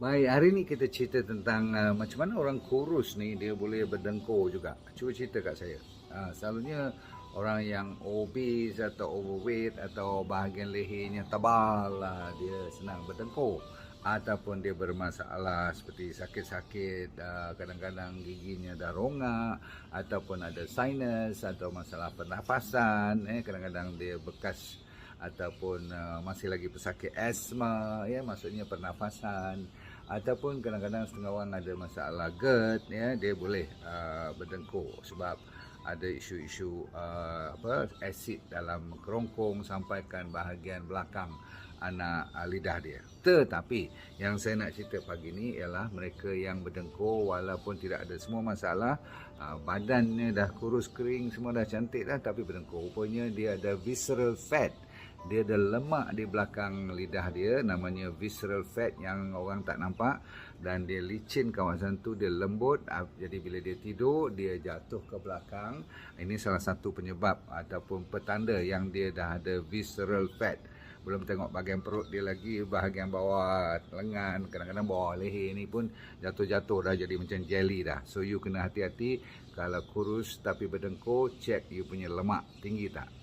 Baik, hari ni kita cerita tentang macam mana orang kurus ni dia boleh berdengkur juga. Cuba cerita kat saya. Selalunya orang yang obese atau overweight atau bahagian lehernya tebal dia senang berdengkur. Ataupun dia bermasalah seperti sakit-sakit, kadang-kadang giginya dah rongak, ataupun ada sinus atau masalah pernafasan, kadang-kadang dia bekas ataupun masih lagi pesakit asma, ya, maksudnya pernafasan, ataupun kadang-kadang setengah orang ada masalah GERD, ya, dia boleh berdengkur sebab ada isu-isu asid dalam kerongkong sampaikan bahagian belakang anak lidah dia. Tetapi yang saya nak cerita pagi ni ialah mereka yang berdengkur walaupun tidak ada semua masalah, badannya dah kurus kering, semua dah cantik dah, tapi berdengkur. Rupanya dia ada visceral fat. Dia ada lemak di belakang lidah dia, namanya visceral fat yang orang tak nampak, dan dia licin kawasan tu, dia lembut, jadi bila dia tidur dia jatuh ke belakang. Ini salah satu penyebab ataupun petanda yang dia dah ada visceral fat. Belum tengok bahagian perut dia lagi, bahagian bawah lengan, kadang-kadang bawah leher ni pun jatuh-jatuh dah jadi macam jelly dah. So you kena hati-hati kalau kurus tapi berdengkur, check you punya lemak tinggi tak.